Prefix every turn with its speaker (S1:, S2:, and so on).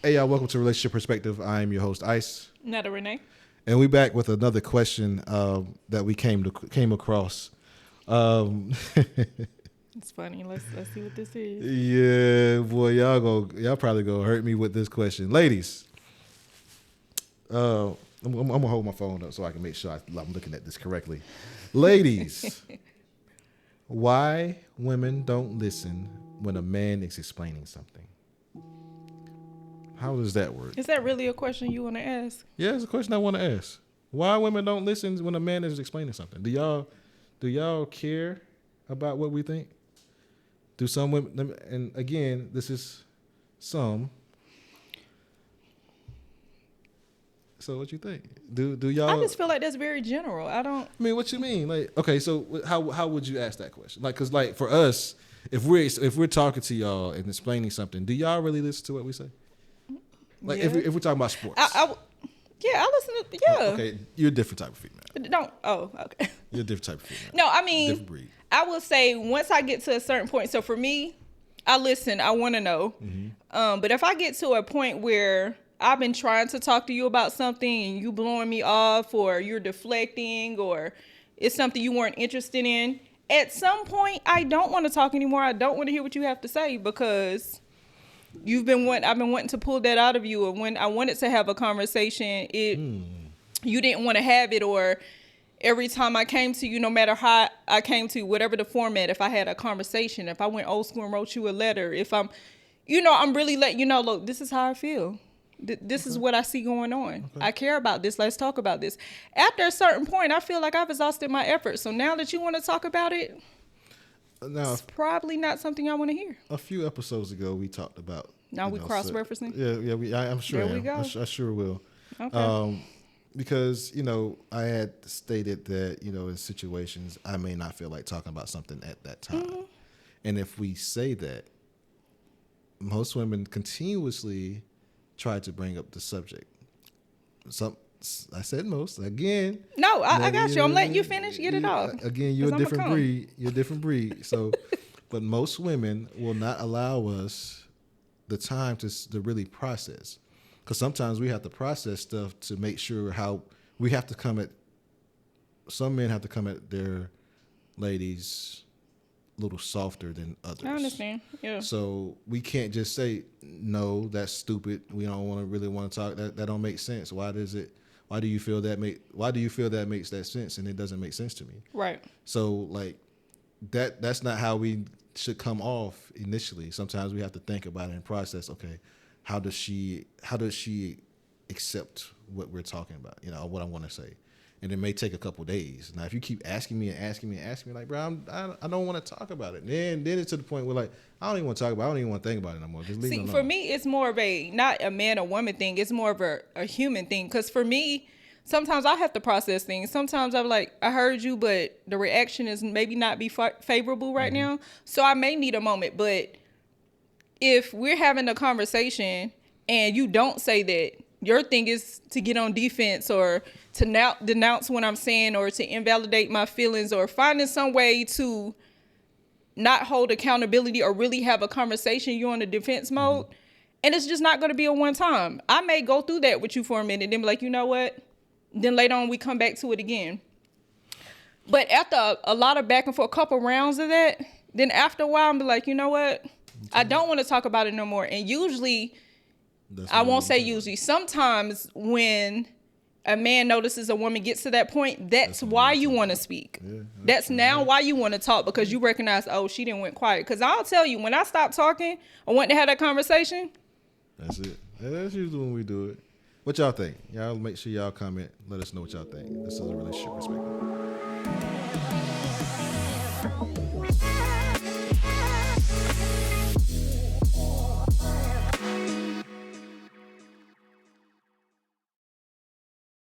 S1: Hey y'all, welcome to Relationship Perspective. I am your host, IICE.
S2: Genetta Renee.
S1: And we back with another question that we came across.
S2: It's funny. Let's see what this is.
S1: Yeah, boy, y'all probably gonna hurt me with this question, ladies. I'm gonna hold my phone up so I can make sure I'm looking at this correctly. Ladies, why women don't listen when a man is explaining something? How does that work?
S2: Is that really a question you want to ask?
S1: Yeah, it's a question I want to ask. Why women don't listen when a man is explaining something? Do y'all care about what we think? Do some women? And again, this is some. So what you think? Do y'all?
S2: I just feel like that's very general. I
S1: mean, what you mean? Like, okay, so how would you ask that question? Like, cause like for us, if we're talking to y'all and explaining something, do y'all really listen to what we say? Like
S2: yeah.
S1: if we're talking about sports.
S2: I listen to, yeah.
S1: Okay, you're a different type of female.
S2: Okay.
S1: You're a different type of female.
S2: No, I mean,
S1: different breed.
S2: I will say once I get to a certain point, so for me, I listen, I want to know. Mm-hmm. But if I get to a point where I've been trying to talk to you about something and you blowing me off or you're deflecting or it's something you weren't interested in, at some point, I don't want to talk anymore. I don't want to hear what you have to say because I've been wanting to pull that out of you, or when I wanted to have a conversation, you didn't want to have it, or every time I came to you, no matter how I came to whatever the format, if I had a conversation, if I went old school and wrote you a letter, if I'm really letting you know, look, this is how I feel. This is what I see going on. Okay. I care about this. Let's talk about this. After a certain point, I feel like I've exhausted my efforts. So now that you want to talk about it, it's probably not something I want to hear.
S1: A few episodes ago, we talked about.
S2: Now we cross-referencing?
S1: Yeah. I'm sure.
S2: There we go.
S1: I sure will.
S2: Okay.
S1: Because, I had stated that, in situations, I may not feel like talking about something at that time. Mm-hmm. And if we say that, most women continuously try to bring up the subject. I said most. Again.
S2: No, I got you. I'm letting you finish. Get it off.
S1: Again, you're a different breed. You're a different breed. So, but most women will not allow us the time to really process. Because sometimes we have to process stuff to make sure how we have to come at. Some men have to come at their ladies a little softer than others.
S2: I understand. Yeah.
S1: So we can't just say no. That's stupid. We don't really want to talk. That don't make sense. Why do you feel that makes that sense and it doesn't make sense to me? Right. So like that's not how we should come off initially. Sometimes we have to think about it and process, okay, how does she accept what we're talking about, what I want to say? And it may take a couple days. Now, if you keep asking me, like, bro, I don't want to talk about it. Then it's to the point where, like, I don't even want to talk about it. I don't even want to think about it no more. Just leave it alone.
S2: For me, it's more of not a man or woman thing. It's more of a human thing. Because for me, sometimes I have to process things. Sometimes I'm like, I heard you, but the reaction is maybe not be favorable right now. So I may need a moment. But if we're having a conversation and you don't say that, your thing is to get on defense or to now denounce what I'm saying or to invalidate my feelings or finding some way to not hold accountability or really have a conversation, you're on a defense mode. And it's just not going to be a one time. I may go through that with you for a minute, then be like, you know what? Then later on we come back to it again. But after a lot of back and forth, a couple rounds of that, then after a while I'm be like, you know what? I don't want to talk about it no more. And usually, I won't say usually, sometimes when a man notices a woman gets to that point, that's why you want to speak. Yeah, that's now why you want to talk, because you recognize, oh, she didn't went quiet. Because I'll tell you, when I stop talking, I want to have that conversation.
S1: That's it. That's usually when we do it. What y'all think? Y'all make sure y'all comment. Let us know what y'all think. This is a relationship perspective.